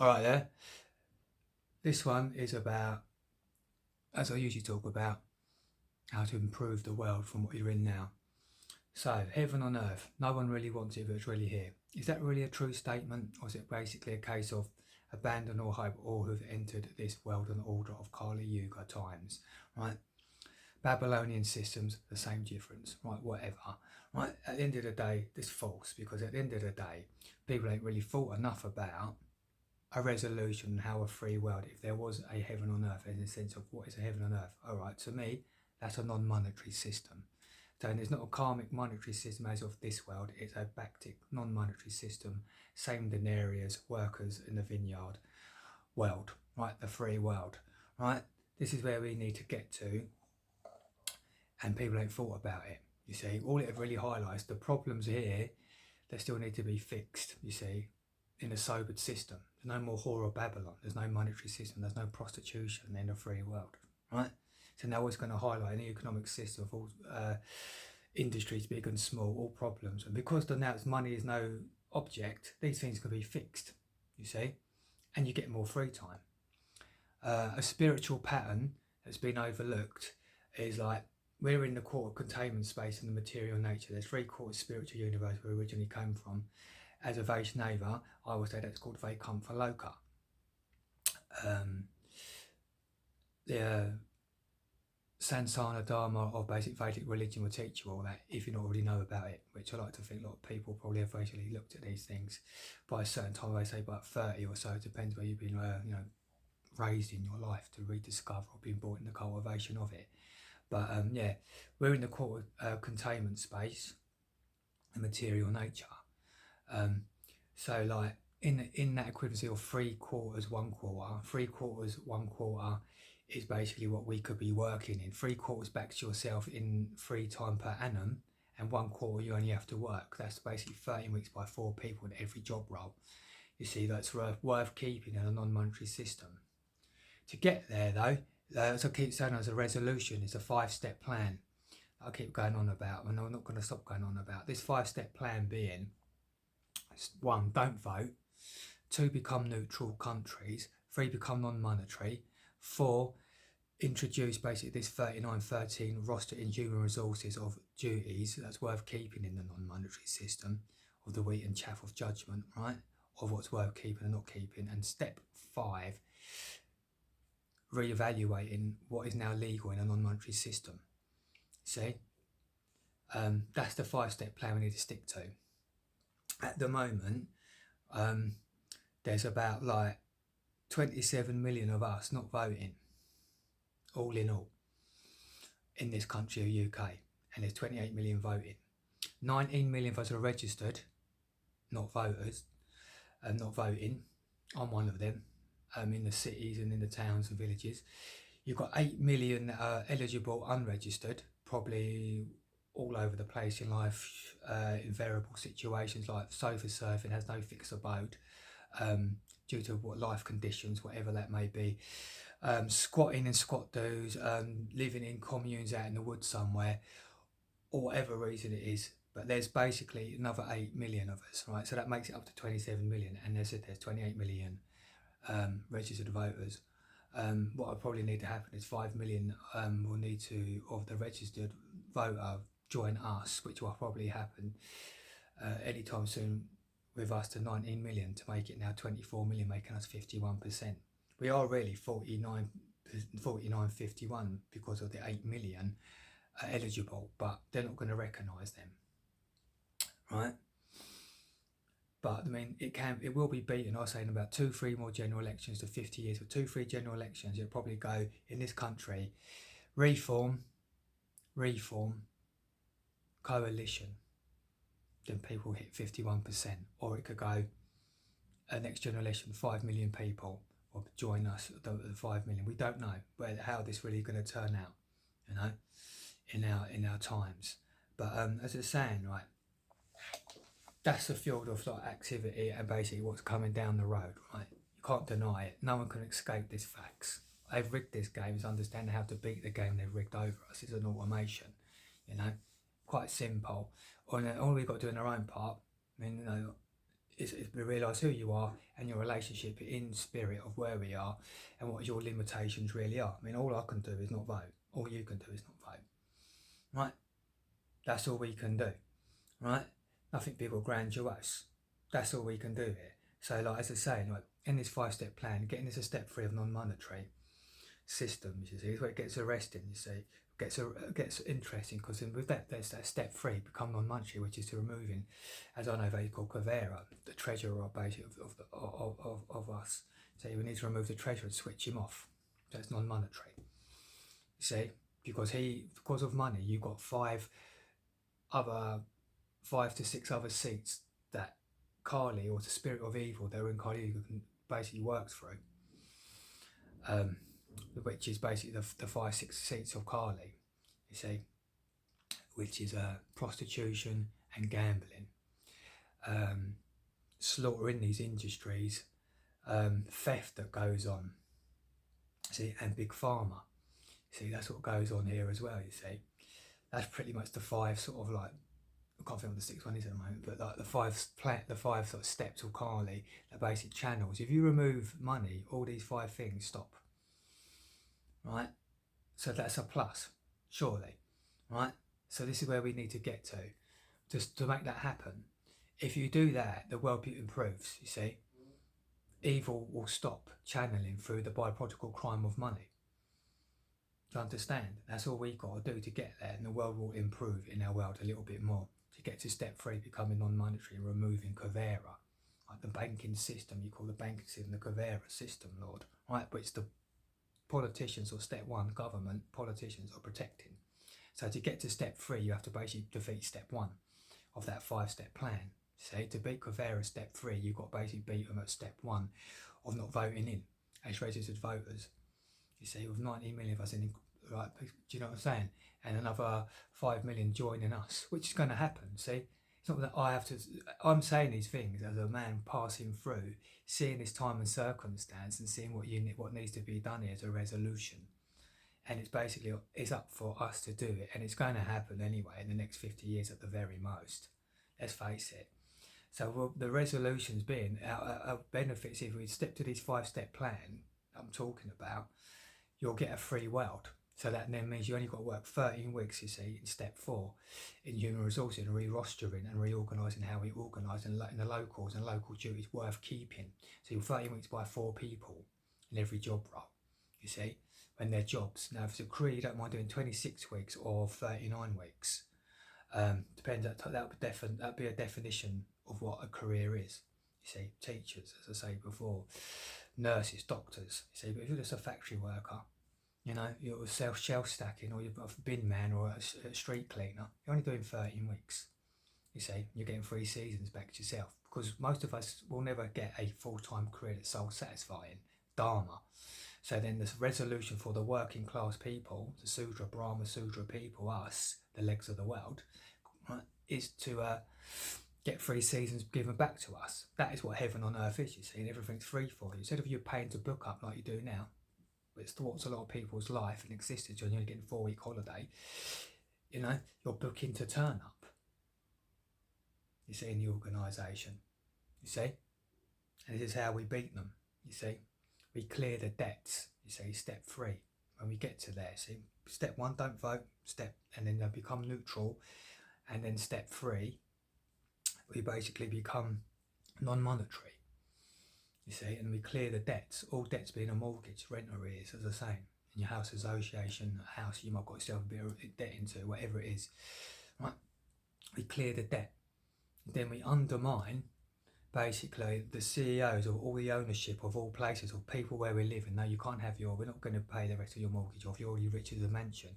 Alright there. This one is about, as I usually talk about, how to improve the world from what you're in now. So, heaven on earth, no one really wants it, but it's really here. Is that really a true statement, or is it basically a case of abandon all hope, all who've entered this world and order of Kali Yuga times, right? Babylonian systems, the same difference, right? Whatever, right? At the end of the day, this is false, because at the end of the day, people ain't really thought enough about a resolution, how a free world, if there was a heaven on earth, in the sense of what is a heaven on earth. All right, to me, that's a non-monetary system. So there's not a karmic monetary system as of this world, it's a bactic non-monetary system, same denarius, workers in the vineyard world, right? The free world, right? This is where we need to get to, and people ain't thought about it. You see, all it really highlights the problems here that still need to be fixed. You see, in a sobered system. There's no more whore of Babylon. There's no monetary system. There's no prostitution in a free world, right? So now it's going to highlight an economic system of all industries, big and small, all problems. And because now money is no object, these things can be fixed, you see, and you get more free time. A spiritual pattern that's been overlooked is like, we're in the quarter containment space in the material nature. There's 3/4 spiritual universe where we originally came from. As a Vaishnava, I would say that's called Vaikuntha Loka. The Sadhana Dharma of basic Vedic religion will teach you all that, if you don't already know about it, which I like to think a lot of people probably have actually looked at these things by a certain time. I say about 30 or so. It depends where you've been, raised in your life to rediscover or been brought in the cultivation of it. But yeah, we're in the quarter containment space, the material nature. So like in that equivalency of 3/4, 1/4, 3/4, 1/4 is basically what we could be working in. 3/4 back to yourself in free time per annum, and 1/4 you only have to work. That's basically 13 weeks by 4 people in every job role. You see, that's worth keeping in a non-monetary system. To get there though, as I keep saying, as a resolution, it's a 5-step plan I keep going on about, and I'm not going to stop going on about. This 5-step plan being, 1, don't vote. 2, become neutral countries. 3, become non-monetary. 4, introduce basically this 3913 roster in human resources of duties that's worth keeping in the non-monetary system, of the wheat and chaff of judgment, right? Of what's worth keeping and not keeping. And step 5, re-evaluating what is now legal in a non-monetary system. See? That's the 5-step plan we need to stick to. At the moment, there's about like 27 million of us not voting, all in all, in this country of UK, and there's 28 million voting. 19 million of us are registered, not voters, not voting. I'm one of them, in the cities and in the towns and villages. You've got 8 million that are eligible unregistered, probably all over the place in life, in variable situations like sofa surfing, has no fixed abode, due to what life conditions, whatever that may be. Squatting and squat do's, living in communes out in the woods somewhere, or whatever reason it is. But there's basically another 8 million of us, right? So that makes it up to 27 million, and there's 28 million registered voters. What I probably need to happen is 5 million will need to, of the registered voter, join us, which will probably happen anytime soon, with us to 19 million to make it now 24 million, making us 51%. We are really 49, 51 because of the 8 million are eligible, but they're not going to recognise them, right? But I mean, it will be beaten. I was saying about 2-3 more general elections to 50 years. For 2-3 general elections, it'll probably go in this country, reform, coalition. Then people hit 51%, or it could go a next general election, 5 million people will join us. The 5 million. We don't know how this really going to turn out, in our times. But as it's saying, right, that's the field of like activity and basically what's coming down the road, right? You can't deny it. No one can escape these facts. They've rigged this game. It's understanding how to beat the game they've rigged over us. It's an automation, quite simple. And all we've got to do in our own part, is we realise who you are and your relationship in spirit of where we are and what your limitations really are. I mean, all I can do is not vote. All you can do is not vote. Right? That's all we can do. Right? Nothing big or grandiose. That's all we can do here. So, like as I say, like in this 5-step plan, getting this a step 3 of non-monetary systems, you see, is where it gets arresting, you see. Gets interesting, because with that, there's that step 3, become non-monetary, which is to removing, as I know they call Kuvera, the treasurer basically of us. So we need to remove the treasurer and switch him off. So it's non-monetary. You see, because of money, you've got 5 to 6 other seats that Kali, or the spirit of evil, they're in Kali, basically works through. Which is basically the 5-6 seats of Kali, you see, which is prostitution and gambling, slaughter in these industries, theft that goes on, see, and big pharma. See, that's what goes on here as well, you see. That's pretty much the 5 sort of like, I can't think what the 6th one is at the moment, but like the 5 sort of steps of Kali, the basic channels. If you remove money, all these 5 things stop. Right, so that's a plus, surely, right? So this is where we need to get to, just to make that happen. If you do that, the world improves, you see. Evil will stop channeling through the byproduct crime of money. Do you understand? That's all we've got to do to get there, and the world will improve in our world a little bit more. To get to step 3, becoming non-monetary, and removing Kuvera, like the banking system, you call the banking system the Kuvera system, Lord, right? But it's the politicians, or step 1, government, politicians are protecting. So to get to step 3, you have to basically defeat step 1 of that 5-step plan. See, to beat Kuvera step 3, you've got to basically beat them at step 1 of not voting in as registered voters. You see, with 90 million of us in, right, do you know what I'm saying? And another 5 million joining us, which is going to happen, see? It's not that I have to, I'm saying these things as a man passing through, seeing this time and circumstance and seeing what needs to be done here as a resolution. And it's basically, it's up for us to do it, and it's going to happen anyway in the next 50 years at the very most. Let's face it. So the resolutions being, our benefits, if we step to this 5-step plan I'm talking about, you'll get a free world. So that then means you only got to work 13 weeks, you see, in step 4, in human resources and re-rostering and reorganising how we organise, and the locals and local duties worth keeping. So you're 13 weeks by 4 people in every job role, you see, when they're jobs. Now, if it's a career, you don't mind doing 26 weeks or 39 weeks. Depends, that'd be a definition of what a career is. You see, teachers, as I say before, nurses, doctors, you see, but if you're just a factory worker, you know, you're shelf stacking, or you're a bin man, or a street cleaner, you're only doing 13 weeks. You see, you're getting 3 seasons back to yourself, because most of us will never get a full-time career that's soul satisfying, Dharma. So then the resolution for the working class people, the Sudra, Brahma Sudra people, us, the legs of the world, right, is to get 3 seasons given back to us. That is what heaven on earth is, you see, and everything's free for you. Instead of you paying to book up like you do now, it's towards a lot of people's life and existence, you're only getting a 4-week holiday, you know, you're booking to turn up, you see, in the organisation, you see, and this is how we beat them, you see. We clear the debts, you see, step 3, when we get to there, see, step 1, don't vote, and then they become neutral, and then step 3, we basically become non-monetary. You see, and we clear the debts, all debts being a mortgage, rent arrears, as I say, in your house association, a house you might have got yourself a bit of debt into, whatever it is, right? We clear the debt. Then we undermine, basically, the CEOs of all the ownership of all places, or people where we live, and no, you can't have we're not going to pay the rest of your mortgage off, you're already rich as a mansion.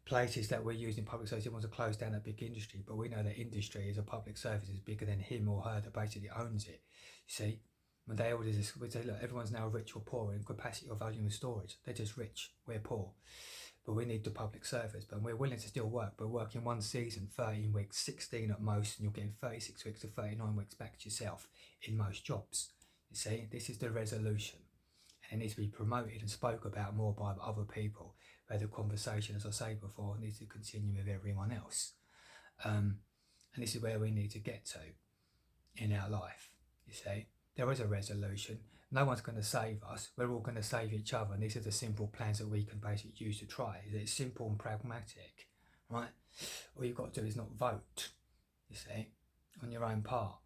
Places that we're using public service, they want to close down a big industry, but we know that industry is a public service, is bigger than him or her that basically owns it, you see. When they all do this, we say, look, everyone's now rich or poor in capacity or volume of storage. They're just rich, we're poor. But we need the public service, but we're willing to still work. But working 1 season, 13 weeks, 16 at most, and you're getting 36 weeks to 39 weeks back to yourself in most jobs. You see, this is the resolution. And it needs to be promoted and spoke about more by other people, where the conversation, as I say before, needs to continue with everyone else. And this is where we need to get to in our life. you see. There is a resolution. No one's going to save us. We're all going to save each other. And these are the simple plans that we can basically use to try. It's simple and pragmatic, right? All you've got to do is not vote, you see, on your own part.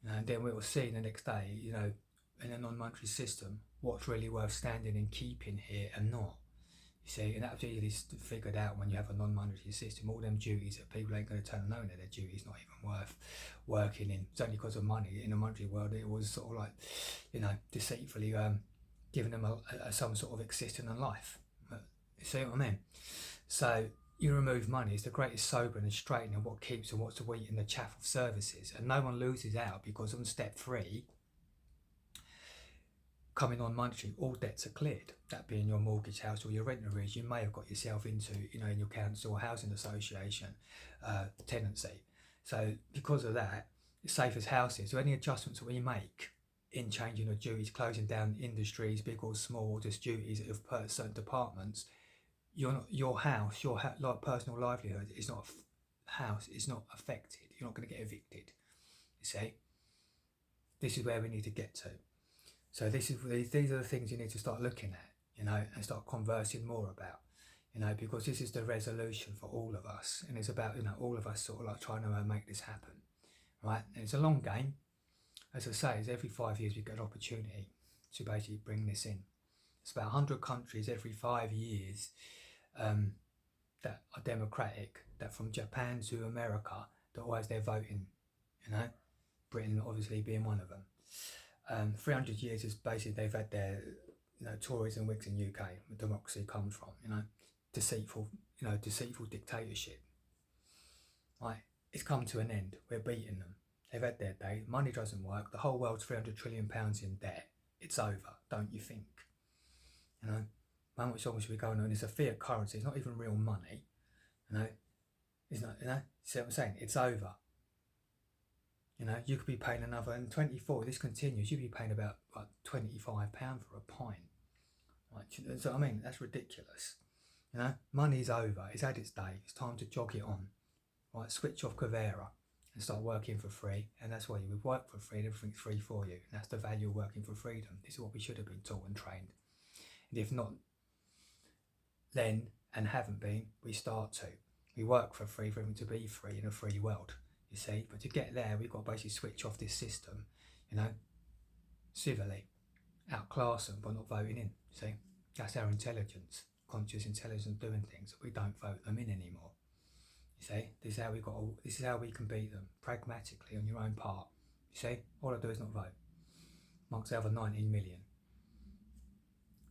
And then we'll see the next day, you know, in a non-monetary system, what's really worth standing and keeping here and not. You see, and that's easily figured out when you have a non-monetary system. All them duties that people ain't going to turn and know that their duties not even worth working in. It's only because of money. In the monetary world, it was sort of like, you know, deceitfully giving them some sort of existence in life. You see what I mean? So you remove money. It's the greatest sobering and straightening what keeps and what's the wheat in the chaff of services. And no one loses out because on step 3, coming on monetary, all debts are cleared. That being your mortgage, house, or your rent arrears you may have got yourself into, you know, in your council or housing association tenancy. So because of that, it's safe as houses. So any adjustments that we make in changing the duties, closing down industries, big or small, or just duties of certain departments, your house, like personal livelihood is not house. It's not affected. You're not going to get evicted. You see, this is where we need to get to. So these are the things you need to start looking at, you know, and start conversing more about, you know, because this is the resolution for all of us, and it's about, you know, all of us sort of like trying to make this happen, right? And it's a long game. As I say, it's every 5 years we get an opportunity to basically bring this in. It's about 100 countries every 5 years that are democratic, that from Japan to America, that always they're voting, you know, Britain obviously being one of them. 300 years is basically they've had their, you know, Tories and Whigs in UK, where democracy comes from, you know, deceitful dictatorship. Right, it's come to an end. We're beating them. They've had their day. Money doesn't work. The whole world's £300 trillion in debt. It's over, don't you think? You know, how much longer should we go on? It's a fiat currency. It's not even real money. You know, it's not. You know, see what I'm saying? It's over. You know, you could be paying another, in 24, this continues, you'd be paying about like £25 for a pint. Right? So, I mean, that's ridiculous. You know, money's over, it's had its day, it's time to jog it on. Right, switch off Kuvera and start working for free. And that's why you work for free and everything's free for you. And that's the value of working for freedom. This is what we should have been taught and trained. And if not, then, and haven't been, we start to. We work for free for everything to be free in a free world. You see, but to get there, we've got to basically switch off this system, you know, civilly, outclass them by not voting in. See, that's our intelligence, conscious intelligence doing things. We don't vote them in anymore. You see, this is how we can beat them pragmatically on your own part. You see, all I do is not vote, amongst the other 19 million.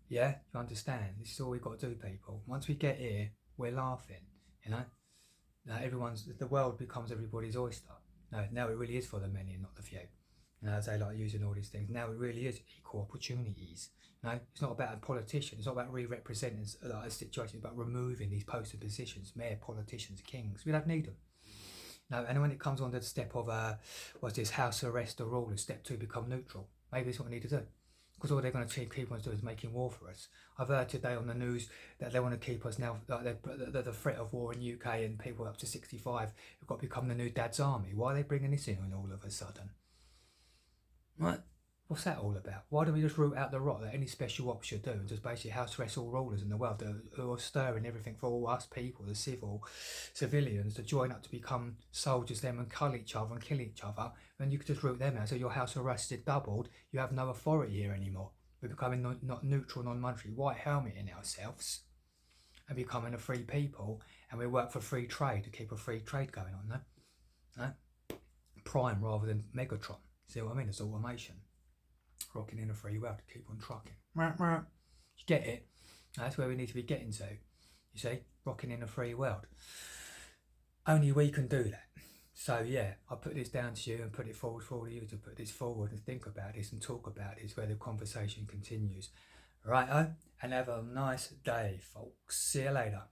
Yeah, you understand? This is all we've got to do, people. Once we get here, we're laughing, you know. Now the world becomes everybody's oyster. No, now it really is for the many and not the few. You know, as they like using all these things. Now it really is equal opportunities. You know, it's not about a politician. It's not about re-representing like a situation. It's about removing these posted positions, mayor, politicians, kings. We don't need them. No, and when it comes on to the step of what's this, house arrest or rule, step 2, become neutral. Maybe that's what we need to do. Because all they're going to keep on doing is making war for us. I've heard today on the news that they want to keep us now, like the threat of war in UK and people up to 65 have got to become the new dad's army. Why are they bringing this in all of a sudden? Right? What's that all about? Why don't we just root out the rot that any special ops should do and just basically house arrest all rulers in the world who are stirring everything for all us people, the civilians, to join up to become soldiers them and cull each other and kill each other, and you could just root them out. So your house arrested doubled, you have no authority here anymore. We're becoming not neutral, non-monetary, white helmeting ourselves and becoming a free people, and we work for free trade to keep a free trade going on, no? Prime rather than Megatron. See what I mean? It's automation. Rocking in a free world to keep on trucking. You get it? That's where we need to be getting to. You see? Rocking in a free world. Only we can do that. So yeah, I put this down to you and put it forward for you to put this forward and think about this and talk about this where the conversation continues. Righto? And have a nice day, folks. See you later.